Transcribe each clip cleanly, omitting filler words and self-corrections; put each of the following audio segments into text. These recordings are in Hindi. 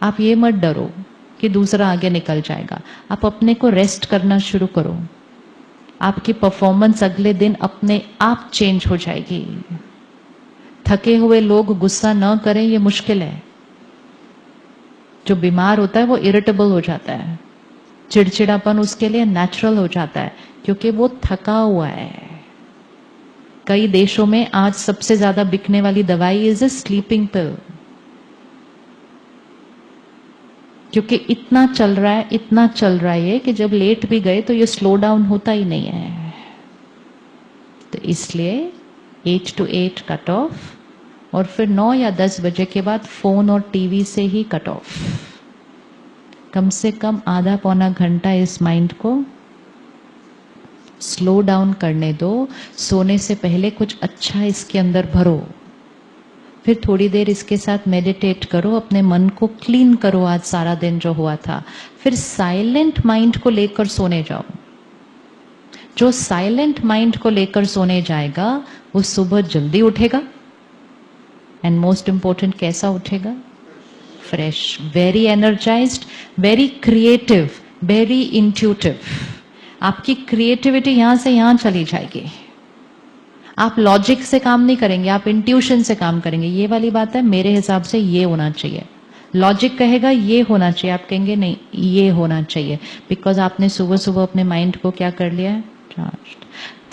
आप ये मत डरो कि दूसरा आगे निकल जाएगा। आप अपने को रेस्ट करना शुरू करो, आपकी परफॉर्मेंस अगले दिन अपने आप चेंज हो जाएगी। थके हुए लोग गुस्सा न करें ये मुश्किल है। जो बीमार होता है वो इरिटेबल हो जाता है, चिड़चिड़ापन उसके लिए नेचुरल हो जाता है क्योंकि वो थका हुआ है। कई देशों में आज सबसे ज्यादा बिकने वाली दवाई इज अ स्लीपिंग पिल, क्योंकि इतना चल रहा है ये कि जब लेट भी गए तो ये स्लो डाउन होता ही नहीं है। तो इसलिए 8 to 8 कट ऑफ, और फिर 9 या 10 बजे के बाद फोन और टीवी से ही कट ऑफ। कम से कम आधा पौना घंटा इस माइंड को स्लो डाउन करने दो। सोने से पहले कुछ अच्छा इसके अंदर भरो, फिर थोड़ी देर इसके साथ मेडिटेट करो, अपने मन को क्लीन करो आज सारा दिन जो हुआ था। फिर साइलेंट माइंड को लेकर सोने जाओ। जो साइलेंट माइंड को लेकर सोने जाएगा वो सुबह जल्दी उठेगा, एंड मोस्ट इंपॉर्टेंट कैसा उठेगा? Fresh, very energised, very creative, very intuitive. आपकी क्रिएटिविटी यहां से यहां चली जाएगी। आप लॉजिक से काम नहीं करेंगे, आप इंट्यूशन से काम करेंगे। ये वाली बात है, मेरे हिसाब से ये होना चाहिए। लॉजिक कहेगा ये होना चाहिए, आप कहेंगे नहीं ये होना चाहिए, बिकॉज आपने सुबह सुबह अपने माइंड को क्या कर लिया है? चार्ज।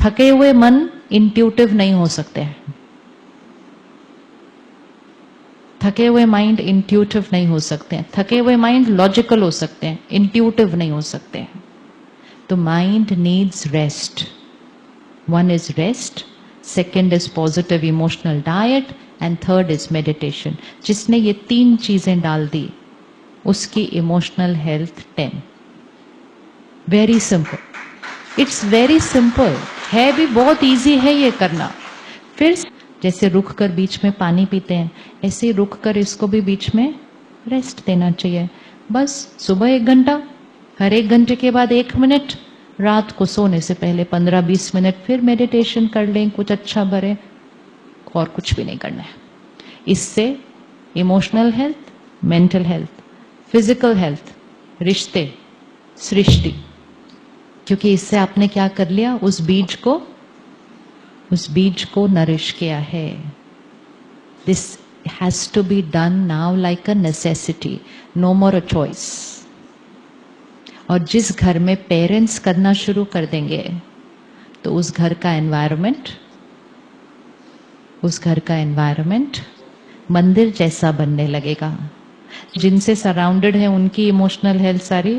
थके हुए मन इंट्यूटिव नहीं हो सकते हैं। थके हुए माइंड इंट्यूटिव नहीं हो सकते हैं। थके हुए माइंड लॉजिकल हो सकते हैं, इंट्यूटिव नहीं हो सकते हैं। तो mind needs rest. One is rest, second is positive emotional diet, and third is meditation. जिसने ये 3 चीजें डाल दी उसकी emotional health 10। Very simple, it's very simple है, भी बहुत इजी है ये करना। फिर जैसे रुक कर बीच में पानी पीते हैं, ऐसे रुक कर इसको भी बीच में रेस्ट देना चाहिए। बस सुबह 1 घंटा, हर 1 घंटे के बाद 1 मिनट, रात को सोने से पहले 15-20 मिनट फिर मेडिटेशन कर लें, कुछ अच्छा भरे, और कुछ भी नहीं करना है। इससे emotional health, mental health, physical health, रिश्ते, सृष्टि, क्योंकि इससे आपने क्या कर लिया? उस बीज को नरिश किया है। This has to be done now like a necessity, no more a choice. और जिस घर में पेरेंट्स करना शुरू कर देंगे तो उस घर का एनवायरनमेंट मंदिर जैसा बनने लगेगा। जिनसे सराउंडेड है उनकी इमोशनल हेल्थ सारी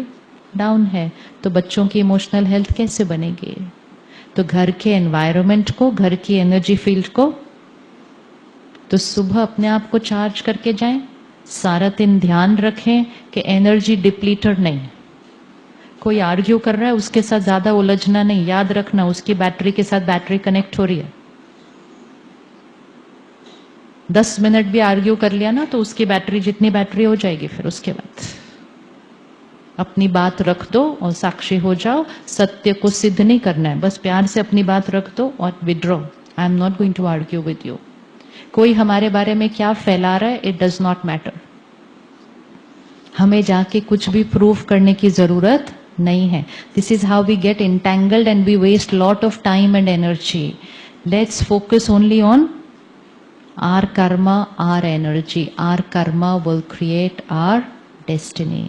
डाउन है, तो बच्चों की इमोशनल हेल्थ कैसे बनेगी? तो घर के एनवायरनमेंट को, घर की एनर्जी फील्ड को, तो सुबह अपने आप को चार्ज करके जाएं। सारा दिन ध्यान रखें कि एनर्जी डिप्लीटर नहीं। कोई आर्ग्यू कर रहा है उसके साथ ज्यादा उलझना नहीं, याद रखना उसकी बैटरी के साथ बैटरी कनेक्ट हो रही है। 10 मिनट भी आर्ग्यू कर लिया ना तो उसकी बैटरी जितनी बैटरी हो जाएगी। फिर उसके बाद अपनी बात रख दो और साक्षी हो जाओ। सत्य को सिद्ध नहीं करना है, बस प्यार से अपनी बात रख दो और withdraw. I am not going to argue with you. कोई हमारे बारे में क्या फैला रहा है, इट डज नॉट मैटर। हमें जाके कुछ भी प्रूव करने की जरूरत नहीं है। This is how we get entangled and we waste lot of time and energy. Let's focus only on our karma, our energy. Our karma will create our destiny.